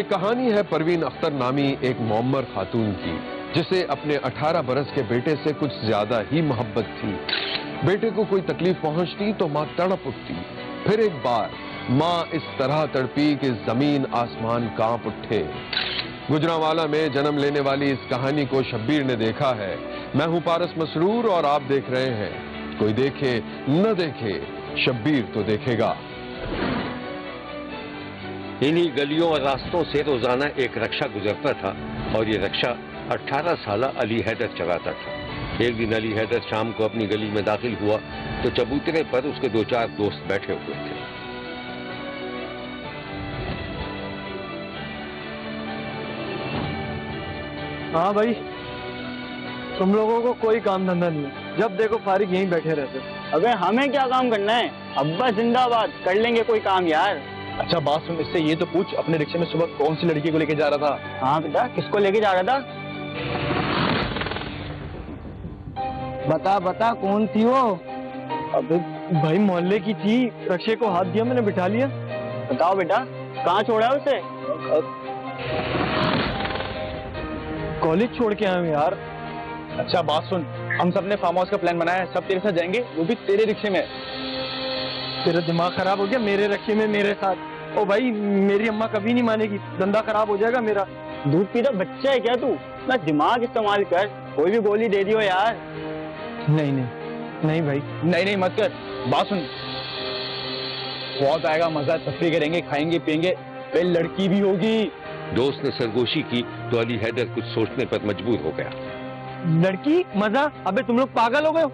یہ کہانی ہے پروین اختر نامی ایک معمر خاتون کی، جسے اپنے 18 برس کے بیٹے سے کچھ زیادہ ہی محبت تھی۔ بیٹے کو کوئی تکلیف پہنچتی تو ماں تڑپ اٹھتی، پھر ایک بار ماں اس طرح تڑپی کہ زمین آسمان کانپ اٹھے۔ گجرانوالہ میں جنم لینے والی اس کہانی کو شبیر نے دیکھا ہے۔ میں ہوں پارس مسرور اور آپ دیکھ رہے ہیں کوئی دیکھے نہ دیکھے، شبیر تو دیکھے گا۔ انہی گلیوں اور راستوں سے روزانہ ایک رکشہ گزرتا تھا اور یہ رکشہ 18 سالہ علی حیدر چلاتا تھا۔ ایک دن علی حیدر شام کو اپنی گلی میں داخل ہوا تو چبوترے پر اس کے 2-4 دوست بیٹھے ہوئے تھے۔ ہاں بھائی، تم لوگوں کو کوئی کام دھندہ نہیں ہے، جب دیکھو فارغ یہیں بیٹھے رہتے۔ ابے ہمیں کیا کام کرنا ہے؟ ابا زندہ آباد، کر لیں گے کوئی کام یار۔ اچھا بات سن، اس سے یہ تو پوچھ اپنے رکشے میں صبح کون سی لڑکی کو لے کے جا رہا تھا؟ ہاں بیٹا، کس کو لے کے جا رہا تھا؟ بتا کون تھی وہ؟ ابے بھائی محلے کی تھی، رکشے کو ہاتھ دیا میں نے بٹھا لیا۔ بتاؤ بیٹا، کہاں چھوڑا ہے اسے؟ کالج چھوڑ کے آئے ہوں یار۔ اچھا بات سن، ہم سب نے فارم ہاؤس کا پلان بنایا ہے، سب تیرے ساتھ جائیں گے، وہ بھی تیرے رکشے میں۔ تیرا دماغ خراب ہو گیا؟ میرے رکشے میں میرے ساتھ؟ او بھائی میری اماں کبھی نہیں مانے گی، دندہ خراب ہو جائے گا میرا۔ دودھ پیتا بچہ ہے کیا تو؟ اپنا دماغ استعمال کر، کوئی بھی گولی دے دیو یار۔ نہیں بھائی، نہیں مت کر۔ بات سن، بہت آئے گا مزہ، تفریح کریں گے، کھائیں گے پیئیں گے، پھر لڑکی بھی ہوگی۔ دوست نے سرگوشی کی تو علی حیدر کچھ سوچنے پر مجبور ہو گیا۔ لڑکی مزہ؟ ابے تم لوگ پاگل ہو گئے ہو؟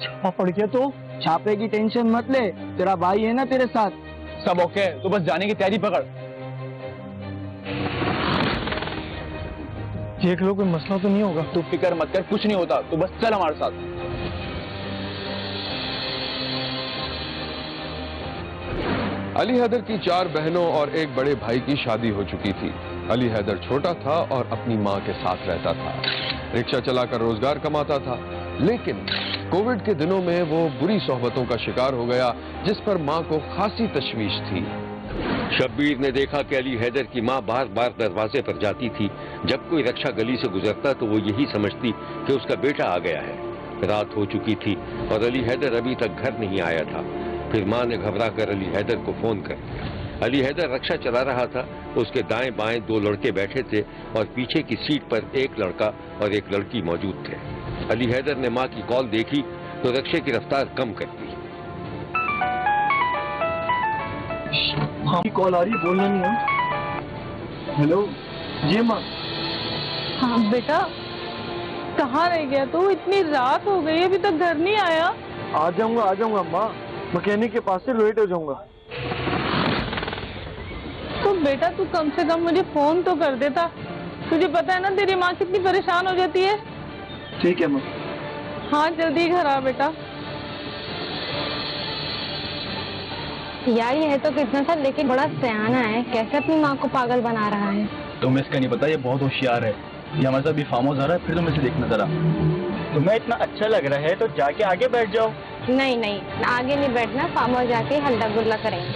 چھاپا پڑ گیا تو؟ چھاپے کی ٹینشن مت لے، تیرا بھائی ہے نا تیرے ساتھ۔ سب اوکے، تو بس جانے کی تیاری پکڑ۔ دیکھ لو کوئی مسئلہ تو نہیں ہوگا؟ تو فکر مت کر، کچھ نہیں ہوتا، تو بس چل ہمارے ساتھ۔ علی حیدر کی 4 بہنوں اور ایک بڑے بھائی کی شادی ہو چکی تھی۔ علی حیدر چھوٹا تھا اور اپنی ماں کے ساتھ رہتا تھا، رکشہ چلا کر روزگار کماتا تھا، لیکن کووڈ کے دنوں میں وہ بری صحبتوں کا شکار ہو گیا، جس پر ماں کو خاصی تشویش تھی۔ شبیر نے دیکھا کہ علی حیدر کی ماں بار بار دروازے پر جاتی تھی۔ جب کوئی رکشہ گلی سے گزرتا تو وہ یہی سمجھتی کہ اس کا بیٹا آ گیا ہے۔ رات ہو چکی تھی اور علی حیدر ابھی تک گھر نہیں آیا تھا۔ پھر ماں نے گھبرا کر علی حیدر کو فون کر دیا۔ علی حیدر رکشہ چلا رہا تھا، اس کے دائیں بائیں 2 لڑکے بیٹھے تھے اور پیچھے کی سیٹ پر ایک لڑکا اور ایک لڑکی موجود تھے۔ علی حیدر نے ماں کی کال دیکھی تو رکشے کی رفتار کم کر دی۔ ہاں کال آ رہی ہے، بولنا نہیں ہے۔ ہیلو جی ماں۔ ہاں بیٹا، کہاں رہ گیا تو؟ اتنی رات ہو گئی ابھی تک گھر نہیں آیا۔ آ جاؤں گا ماں، مکینک کے پاس سے لیٹ ہو جاؤں گا۔ تو بیٹا تو کم سے کم مجھے فون تو کر دیتا، تجھے پتا ہے نا تیری ماں کتنی پریشان ہو جاتی ہے۔ ٹھیک ہے ماں۔ ہاں جلدی گھر آ بیٹا۔ یار یہ ہے تو کتنا سا لیکن بڑا سیانہ ہے، کیسے اپنی ماں کو پاگل بنا رہا ہے۔ تمہیں اس کا نہیں پتا، یہ بہت ہوشیار ہے۔ یہ ہمارے ساتھ بھی فارم ہاؤس آ رہا ہے، پھر تم اسے دیکھنا ذرا۔ تمہیں اتنا اچھا لگ رہا ہے تو جا کے آگے بیٹھ جاؤ۔ نہیں آگے نہیں بیٹھنا، فارم ہاؤس جا کے ہلڈا گلا کریں گے۔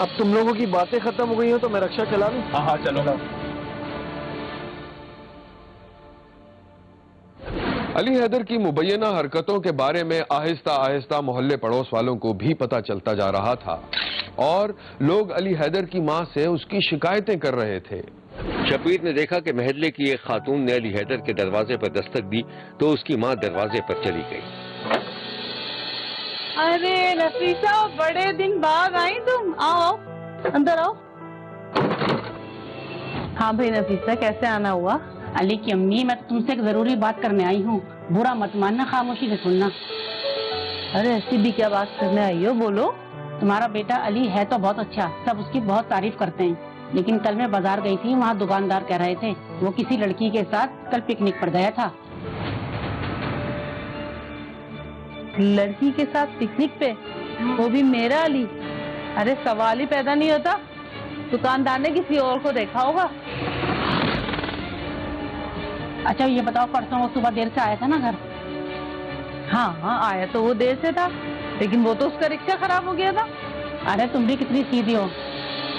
اب تم لوگوں کی باتیں ختم ہو گئی ہیں تو میں رکشہ چلا لوں؟ ہاں چلو گا۔ علی حیدر کی مبینہ حرکتوں کے بارے میں آہستہ آہستہ محلے پڑوس والوں کو بھی پتہ چلتا جا رہا تھا اور لوگ علی حیدر کی ماں سے اس کی شکایتیں کر رہے تھے۔ شبیر نے دیکھا کہ محلے کی ایک خاتون نے علی حیدر کے دروازے پر دستک دی تو اس کی ماں دروازے پر چلی گئی۔ ارے نفیسہ، بڑے دن بعد آئی تم، آؤ اندر آؤ۔ ہاں بھائی نفیسہ، کیسے آنا ہوا؟ علی کی امی، میں تم سے ایک ضروری بات کرنے آئی ہوں، برا مت ماننا، خاموشی سے سننا۔ ارے ایسی بھی کیا بات کرنے آئی ہو، بولو۔ تمہارا بیٹا علی ہے تو بہت اچھا، سب اس کی بہت تعریف کرتے ہیں، لیکن کل میں بازار گئی تھی، وہاں دکاندار کہہ رہے تھے وہ کسی لڑکی کے ساتھ کل پکنک پر گیا تھا۔ لڑکی کے ساتھ پکنک پہ؟ وہ بھی میرا علی؟ ارے سوال ہی پیدا نہیں ہوتا، دکاندار نے کسی اور کو دیکھا ہوگا۔ اچھا یہ بتاؤ، پرسوں وہ صبح دیر سے آیا تھا نا گھر؟ ہاں آیا تو وہ دیر سے تھا، لیکن وہ تو اس کا رکشہ خراب ہو گیا تھا۔ ارے تم بھی کتنی سیدھی ہو،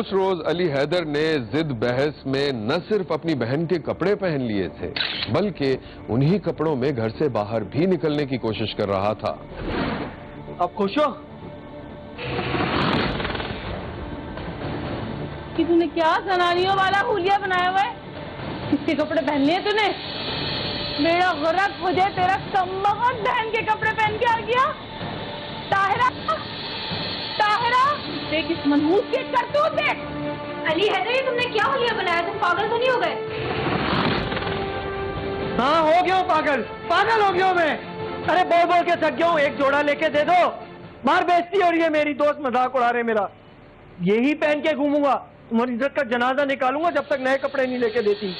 اس روز علی حیدر نے ضد بحث میں نہ صرف اپنی بہن کے کپڑے پہن لیے تھے بلکہ انہی کپڑوں میں گھر سے باہر بھی نکلنے کی کوشش کر رہا تھا۔ اب خوش ہو؟ کہ تو نے کیا زنانیوں والا حلیہ بنایا ہوا ہے؟ کس کے کپڑے پہن لیے تو نے؟ میرا غرق ہو جائے تیرا کمبخت بہن کے کپڑے پہن کے آ گیا۔ طاہرہ طاہرہ دیکھ اس منحوس کے کرتوت دیکھ۔ علی حیدر یہ تم نے کیا حلیہ بنایا؟ تم پاگل تو نہیں ہو گئے؟ ہاں ہو گیا ہوں پاگل، پاگل ہو گیا ہوں میں۔ ارے بول بول کے تھک گیا ہوں، ایک جوڑا لے کے دے دو۔ مار بیزتی ہو رہی ہے میری، دوست مذاق اڑا رہے میرا۔ یہی پہن کے گھوموں گا، تمہاری عزت کا جنازہ نکالوں گا جب تک نئے کپڑے نہیں لے کے دیتی۔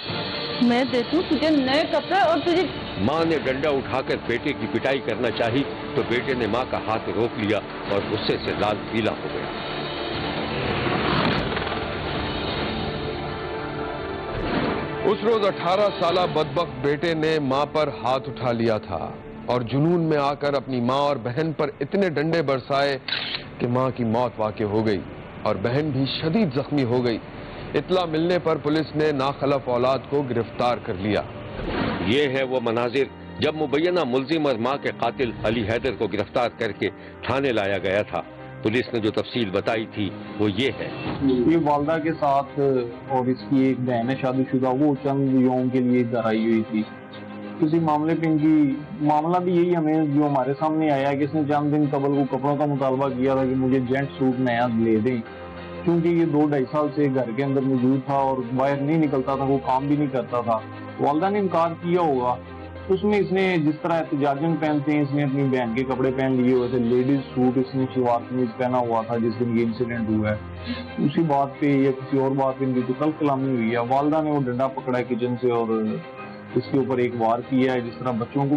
میں دیتوں تجھے نئے کپڑے اور تجھے ماں نے ڈنڈا اٹھا کر بیٹے کی پٹائی کرنا چاہی تو بیٹے نے ماں کا ہاتھ روک لیا اور غصے سے لال پیلا ہو گیا۔ اس روز 18 سالہ بدبخت بیٹے نے ماں پر ہاتھ اٹھا لیا تھا اور جنون میں آ کر اپنی ماں اور بہن پر اتنے ڈنڈے برسائے کہ ماں کی موت واقع ہو گئی اور بہن بھی شدید زخمی ہو گئی۔ اطلاع ملنے پر پولیس نے ناخلف اولاد کو گرفتار کر لیا۔ یہ ہے وہ مناظر جب مبینہ ملزم اور ماں کے قاتل علی حیدر کو گرفتار کر کے تھانے لایا گیا تھا۔ پولیس نے جو تفصیل بتائی تھی وہ یہ ہے۔ یہ والدہ کے ساتھ اور اس کی ایک بہن ہے شادی شدہ، وہ چند یوم کے لیے ادھر آئی ہوئی تھی۔ کسی معاملے پہ ان کی معاملہ بھی یہی ہمیں جو ہمارے سامنے آیا کہ اس نے چند دن قبل کو کپڑوں کا مطالبہ کیا تھا کہ مجھے جینٹ سوٹ نیا لے دیں، کیونکہ یہ 2-2.5 سال سے گھر کے اندر موجود تھا اور باہر نہیں نکلتا تھا، وہ کام بھی نہیں کرتا تھا۔ والدہ نے انکار کیا ہوگا، اس میں اس نے جس طرح احتجاجن پہنتے ہیں اس نے اپنی بہن کے کپڑے پہن لیے ہوئے تھے، لیڈیز سوٹ اس نے شلوار قمیض پہنا ہوا تھا جس دن یہ انسیڈنٹ ہوا ہے۔ اسی بات پہ یا کسی اور بات پہ ان کی تو کل کلامی ہوئی ہے۔ والدہ نے وہ ڈنڈا پکڑا ہے کچن سے اور اس کے اوپر ایک وار کیا ہے، جس طرح بچوں کو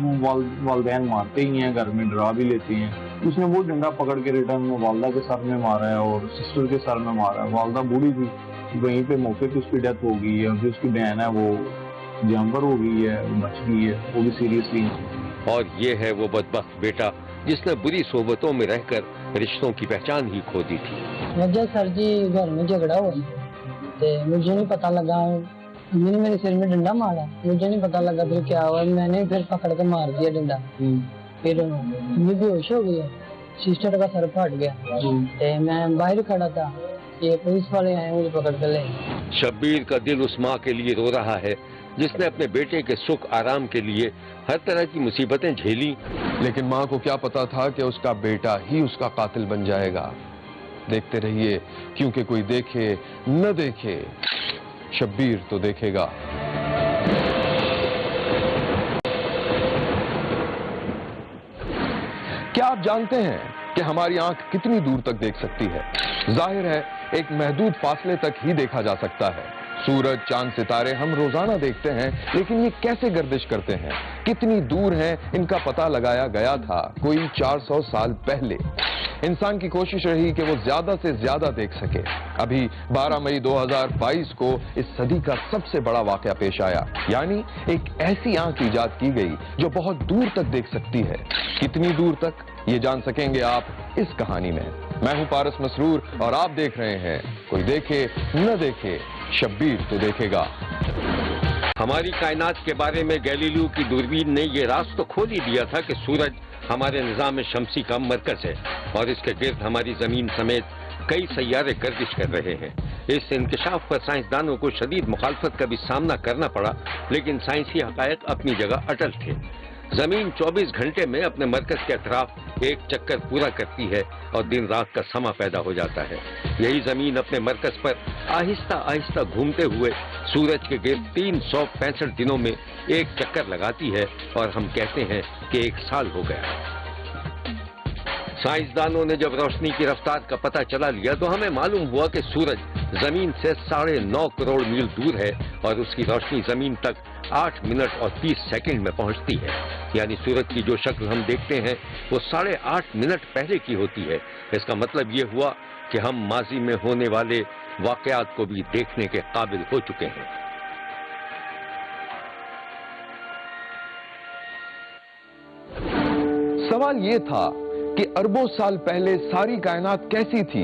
والدین مارتے ہی ہیں، گھر میں ڈرا بھی لیتے ہیں۔ اس نے وہ ڈنڈا پکڑ کے ریٹرن میں والدہ کے سر میں مارا ہے اور سسٹر کے سر میں مارا ہے۔ والدہ بوڑھی تھی، وہیں پہ موقع پہ اس کی ڈیتھ ہو گئی ہے، اور جو اس کی بہن ہے وہ جانور ہو گئی ہے، بچ گئی ہے، وہ بھی سیریسلی۔ اور یہ ہے وہ بدبخت بیٹا جس نے بری صحبتوں میں رہ کر رشتوں کی پہچان ہی کھو دی تھی۔ وجہ سر جی گھر میں جھگڑا ہوا تے مجھے نہیں پتا لگا، امی نے میرے سر میں ڈنڈا مارا، مجھے نہیں پتا لگا پھر کیا ہوا، میں نے پھر پکڑ کے مار دیا ڈنڈا، پھر امی بے ہوش ہو گئی، سسٹر کا سر پھٹ گیا تے میں باہر کھڑا تھا، یہ پولیس والے آئے مجھے پکڑ کے لے۔ شبیر کا دل اس ماں کے لیے رو رہا ہے جس نے اپنے بیٹے کے سکھ آرام کے لیے ہر طرح کی مصیبتیں جھیلی، لیکن ماں کو کیا پتا تھا کہ اس کا بیٹا ہی اس کا قاتل بن جائے گا۔ دیکھتے رہیے، کیونکہ کوئی دیکھے نہ دیکھے شبیر تو دیکھے گا۔ کیا آپ جانتے ہیں کہ ہماری آنکھ کتنی دور تک دیکھ سکتی ہے؟ ظاہر ہے ایک محدود فاصلے تک ہی دیکھا جا سکتا ہے۔ سورج، چاند، ستارے ہم روزانہ دیکھتے ہیں، لیکن یہ کیسے گردش کرتے ہیں، کتنی دور ہیں، ان کا پتہ لگایا گیا تھا کوئی 400 سال پہلے۔ انسان کی کوشش رہی کہ وہ زیادہ سے زیادہ دیکھ سکے۔ ابھی 12 مئی 2022 کو اس صدی کا سب سے بڑا واقعہ پیش آیا، یعنی ایک ایسی آنکھ ایجاد کی گئی جو بہت دور تک دیکھ سکتی ہے۔ کتنی دور تک، یہ جان سکیں گے آپ اس کہانی میں۔ میں ہوں پارس مسرور اور آپ دیکھ رہے ہیں کوئی دیکھے نہ دیکھے شبیر تو دیکھے گا۔ ہماری کائنات کے بارے میں گیلیلیو کی دوربین نے یہ راز تو کھول ہی دیا تھا کہ سورج ہمارے نظام شمسی کا مرکز ہے اور اس کے گرد ہماری زمین سمیت کئی سیارے گردش کر رہے ہیں۔ اس انکشاف پر سائنسدانوں کو شدید مخالفت کا بھی سامنا کرنا پڑا، لیکن سائنسی حقائق اپنی جگہ اٹل تھے۔ زمین 24 گھنٹے میں اپنے مرکز کے اطراف ایک چکر پورا کرتی ہے اور دن رات کا سما پیدا ہو جاتا ہے۔ یہی زمین اپنے مرکز پر آہستہ آہستہ گھومتے ہوئے سورج کے گرد 365 دنوں میں ایک چکر لگاتی ہے اور ہم کہتے ہیں کہ 1 سال ہو گیا۔ سائنسدانوں نے جب روشنی کی رفتار کا پتہ چلا لیا تو ہمیں معلوم ہوا کہ سورج زمین سے 9.5 کروڑ میل دور ہے اور اس کی روشنی زمین تک 8 منٹ اور 30 سیکنڈ میں پہنچتی ہے، یعنی سورج کی جو شکل ہم دیکھتے ہیں وہ 8.5 منٹ پہلے کی ہوتی ہے۔ اس کا مطلب یہ ہوا کہ ہم ماضی میں ہونے والے واقعات کو بھی دیکھنے کے قابل ہو چکے ہیں۔ سوال یہ تھا کہ اربوں سال پہلے ساری کائنات کیسی تھی؟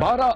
12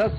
10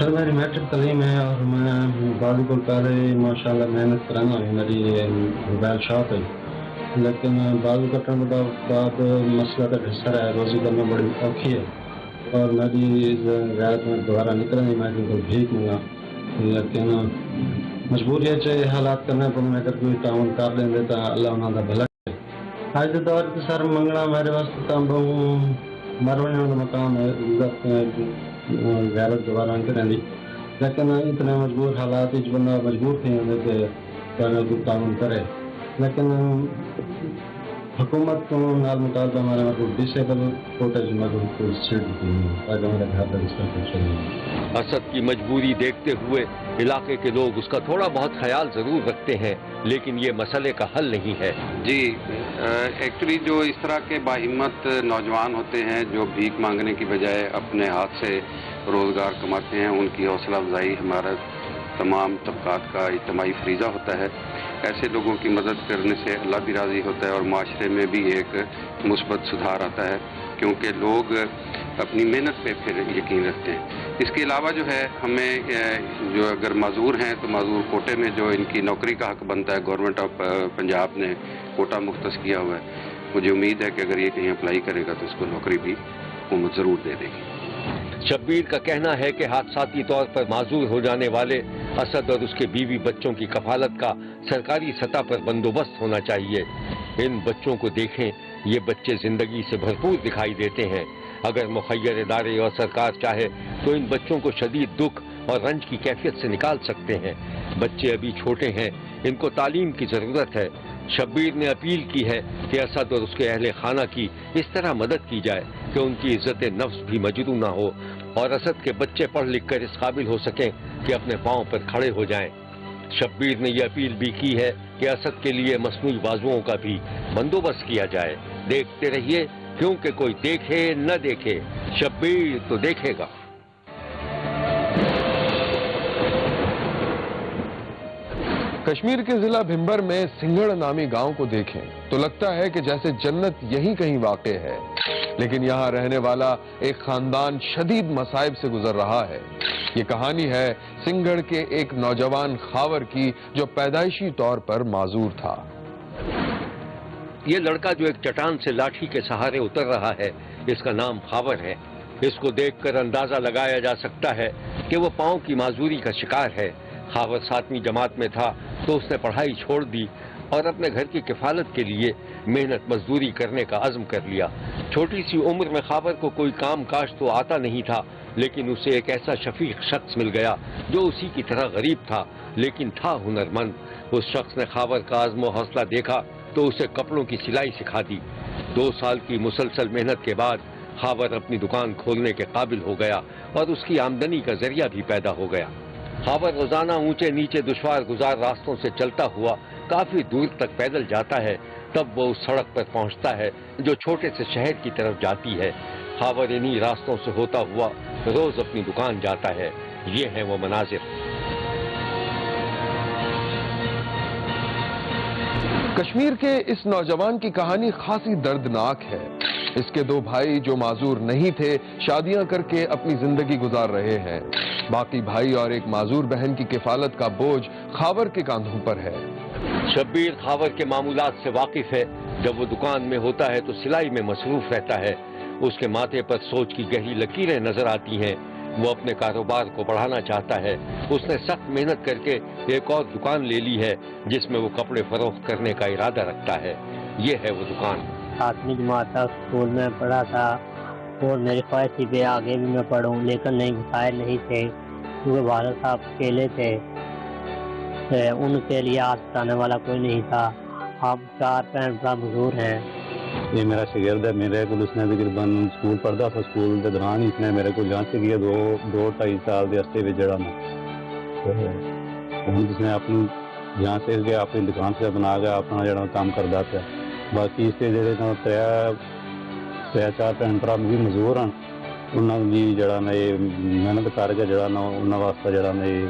سر میری میٹرک تعلیم ہے اور میں بعض کو پہلے ماشاءاللہ محنت کرانا ہے میری موبائل شاپ ہے لیکن بعض کٹن کے بعد مسئلہ کا حصہ ہے روزی کرنا بڑی اوکھی ہے اور میری غیرت میں دوبارہ نکلا نہیں میں کو بھیک منگا لیکن مجبوری ہے چاہے حالات کرنے پر میں اگر کوئی تعاون کر لیں تو اللہ انہوں کا بھلا ہے آج کے دور کے سر منگنا میرے واسطے تو مرنے کا مقام ہے عزت غیرت دوبارہ نہیں کریں لیکن اتنے مجبور حالات بندہ مجبور تھے کہ کوئی تعاون کرے لیکن حکومت کو نال مطالبہ ہمارے مطلب ڈسیبل کوٹیج مطلب سیٹ تاکہ ہمارے گھر پر اس طرح چلے اسد کی مجبوری دیکھتے ہوئے علاقے کے لوگ اس کا تھوڑا بہت خیال ضرور رکھتے ہیں لیکن یہ مسئلے کا حل نہیں ہے. جی ایکچولی جو اس طرح کے باہمت نوجوان ہوتے ہیں جو بھیک مانگنے کی بجائے اپنے ہاتھ سے روزگار کماتے ہیں ان کی حوصلہ افزائی ہمارا تمام طبقات کا اجتماعی فریضہ ہوتا ہے. ایسے لوگوں کی مدد کرنے سے اللہ بھی راضی ہوتا ہے اور معاشرے میں بھی ایک مثبت سدھار آتا ہے کیونکہ لوگ اپنی محنت پہ پھر یقین رکھتے ہیں. اس کے علاوہ جو ہے ہمیں جو اگر معذور ہیں تو معذور کوٹے میں جو ان کی نوکری کا حق بنتا ہے گورنمنٹ آف پنجاب نے کوٹا مختص کیا ہوا ہے. مجھے امید ہے کہ اگر یہ کہیں اپلائی کرے گا تو اس کو نوکری بھی حکومت ضرور دے دے گی. شبیر کا کہنا ہے کہ حادثاتی طور پر معذور ہو جانے والے اسد اور اس کے بیوی بچوں کی کفالت کا سرکاری سطح پر بندوبست ہونا چاہیے. ان بچوں کو دیکھیں یہ بچے زندگی سے بھرپور دکھائی دیتے ہیں. اگر مخیر ادارے اور سرکار چاہے تو ان بچوں کو شدید دکھ اور رنج کی کیفیت سے نکال سکتے ہیں. بچے ابھی چھوٹے ہیں ان کو تعلیم کی ضرورت ہے. شبیر نے اپیل کی ہے کہ اسد اور اس کے اہل خانہ کی اس طرح مدد کی جائے کہ ان کی عزت نفس بھی مجروح نہ ہو اور اسد کے بچے پڑھ لکھ کر اس قابل ہو سکیں کہ اپنے پاؤں پر کھڑے ہو جائیں. شبیر نے یہ اپیل بھی کی ہے کہ اسد کے لیے مصنوعی بازوؤں کا بھی بندوبست کیا جائے. دیکھتے رہیے کیونکہ کوئی دیکھے نہ دیکھے شبیر تو دیکھے گا. کشمیر کے ضلع بھمبر میں سنگھڑ نامی گاؤں کو دیکھیں تو لگتا ہے کہ جیسے جنت یہیں کہیں واقع ہے لیکن یہاں رہنے والا ایک خاندان شدید مصائب سے گزر رہا ہے. یہ کہانی ہے سنگھڑ کے ایک نوجوان خاور کی جو پیدائشی طور پر معذور تھا. یہ لڑکا جو ایک چٹان سے لاٹھی کے سہارے اتر رہا ہے اس کا نام خاور ہے. اس کو دیکھ کر اندازہ لگایا جا سکتا ہے کہ وہ پاؤں کی معذوری کا شکار ہے. خاور 7ویں جماعت میں تھا تو اس نے پڑھائی چھوڑ دی اور اپنے گھر کی کفالت کے لیے محنت مزدوری کرنے کا عزم کر لیا. چھوٹی سی عمر میں خاور کو کوئی کام کاج تو آتا نہیں تھا لیکن اسے ایک ایسا شفیق شخص مل گیا جو اسی کی طرح غریب تھا لیکن تھا ہنرمند. اس شخص نے خاور کا عزم و حوصلہ دیکھا تو اسے کپڑوں کی سلائی سکھا دی. 2 سال کی مسلسل محنت کے بعد خاور اپنی دکان کھولنے کے قابل ہو گیا اور اس کی آمدنی کا ذریعہ بھی پیدا ہو گیا. خاور روزانہ اونچے نیچے دشوار گزار راستوں سے چلتا ہوا کافی دور تک پیدل جاتا ہے. تب وہ اس سڑک پر پہنچتا ہے جو چھوٹے سے شہر کی طرف جاتی ہے. خاور انہی راستوں سے ہوتا ہوا روز اپنی دکان جاتا ہے. یہ ہیں وہ مناظر. کشمیر کے اس نوجوان کی کہانی خاصی دردناک ہے. اس کے 2 بھائی جو معذور نہیں تھے شادیاں کر کے اپنی زندگی گزار رہے ہیں. باقی بھائی اور ایک معذور بہن کی کفالت کا بوجھ خاور کے کاندھوں پر ہے. شبیر خاور کے معمولات سے واقف ہے. جب وہ دکان میں ہوتا ہے تو سلائی میں مصروف رہتا ہے. اس کے ماتھے پر سوچ کی گہری لکیریں نظر آتی ہیں. وہ اپنے کاروبار کو بڑھانا چاہتا ہے. اس نے سخت محنت کر کے ایک اور دکان لے لی ہے جس میں وہ کپڑے فروخت کرنے کا ارادہ رکھتا ہے. یہ ہے وہ دکان. 7ویں جماعت تک اسکول میں پڑھا تھا اور میری خواہش تھی کہ آگے بھی میں پڑھوں لیکن نہیں وسائل نہیں تھے کیونکہ والد صاحب اکیلے تھے. ان کے لیے ہاتھ بتانے والا کوئی نہیں تھا. آپ 4 بہن بھرا مزدور ہیں. یہ میرا شاگرد ہے. میرے کو اس نے تقریباً اسکول پڑھتا تھا. اسکول کے دوران اس نے میرے کو جان سے کیا 2-2.5 سال کے عرصے میں جڑا میں اس نے اپنی جہاں سے گیا اپنی دکان سے بنا کے اپنا جڑا کام کرتا پیا. باقی اس کے جڑے 3-4 بہن بھرا بھی مزدور ہیں. انہوں بھی جڑا نا یہ محنت کر کے جڑا نا انہوں واسطے جڑا نا یہ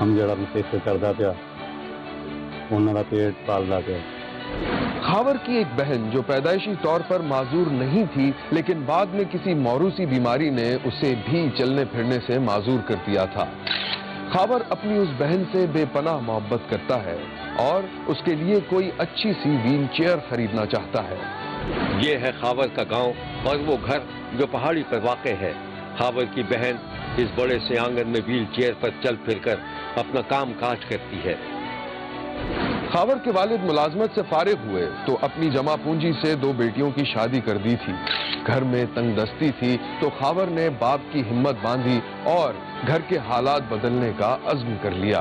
ہم جڑا نا کرتا پیا انہوں کا پیٹ پالتا پیا. خاور کی ایک بہن جو پیدائشی طور پر معذور نہیں تھی لیکن بعد میں کسی موروثی بیماری نے اسے بھی چلنے پھرنے سے معذور کر دیا تھا۔ خاور اپنی اس بہن سے بے پناہ محبت کرتا ہے اور اس کے لیے کوئی اچھی سی ویل چیئر خریدنا چاہتا ہے۔ یہ ہے خاور کا گاؤں اور وہ گھر جو پہاڑی پر واقع ہے۔ خاور کی بہن اس بڑے سے آنگن میں ویل چیئر پر چل پھر کر اپنا کام کاج کرتی ہے۔ خاور کے والد ملازمت سے فارغ ہوئے تو اپنی جمع پونجی سے 2 بیٹیوں کی شادی کر دی تھی۔ گھر میں تنگ دستی تھی تو خاور نے باپ کی ہمت باندھی اور گھر کے حالات بدلنے کا عزم کر لیا۔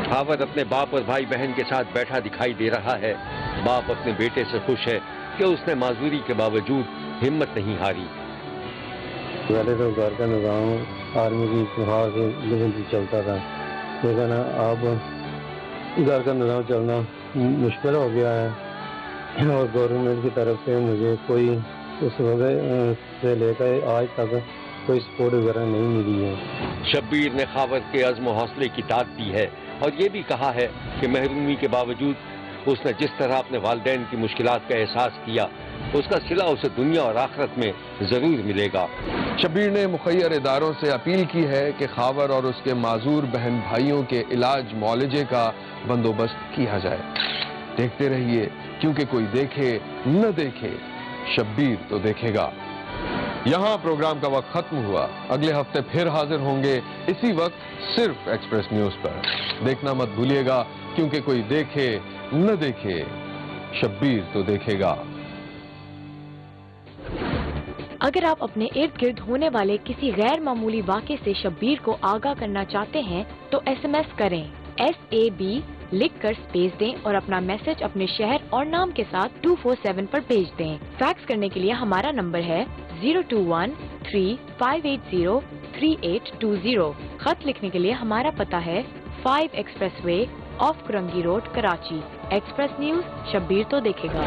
خاور اپنے باپ اور بھائی بہن کے ساتھ بیٹھا دکھائی دے رہا ہے۔ باپ اپنے بیٹے سے خوش ہے کہ اس نے معذوری کے باوجود ہمت نہیں ہاری۔ پہلے تو گھر کا نظام آرمی کی تنخواہ سے چلتا تھا، لیکن اب گھر کا نظام چلنا مشکل ہو گیا ہے اور گورنمنٹ کی طرف سے مجھے کوئی اس وقت سے لے کر آج تک کوئی سپورٹ وغیرہ نہیں ملی ہے۔ شبیر نے خاور کے عزم و حوصلے کی داد دی ہے اور یہ بھی کہا ہے کہ محرومی کے باوجود اس نے جس طرح اپنے والدین کی مشکلات کا احساس کیا اس کا صلہ اسے دنیا اور آخرت میں ضرور ملے گا۔ شبیر نے مخیر اداروں سے اپیل کی ہے کہ خاور اور اس کے معذور بہن بھائیوں کے علاج معالجے کا بندوبست کیا جائے۔ دیکھتے رہیے کیونکہ کوئی دیکھے نہ دیکھے شبیر تو دیکھے گا۔ یہاں پروگرام کا وقت ختم ہوا۔ اگلے ہفتے پھر حاضر ہوں گے اسی وقت صرف ایکسپریس نیوز پر۔ دیکھنا مت بھولیے گا کیونکہ کوئی دیکھے نہ دیکھے شبیر تو دیکھے گا۔ اگر آپ اپنے ارد گرد ہونے والے کسی غیر معمولی واقعے سے شبیر کو آگاہ کرنا چاہتے ہیں تو SMS کریں SAB لکھ کر سپیس دیں اور اپنا میسج اپنے شہر اور نام کے ساتھ 247 پر بھیج دیں۔ فیکس کرنے کے لیے ہمارا نمبر ہے 02135803820۔ خط لکھنے کے لیے ہمارا پتہ ہے 5 express way of Korangi road Karachi. Express news Shabbir تو دیکھے گا۔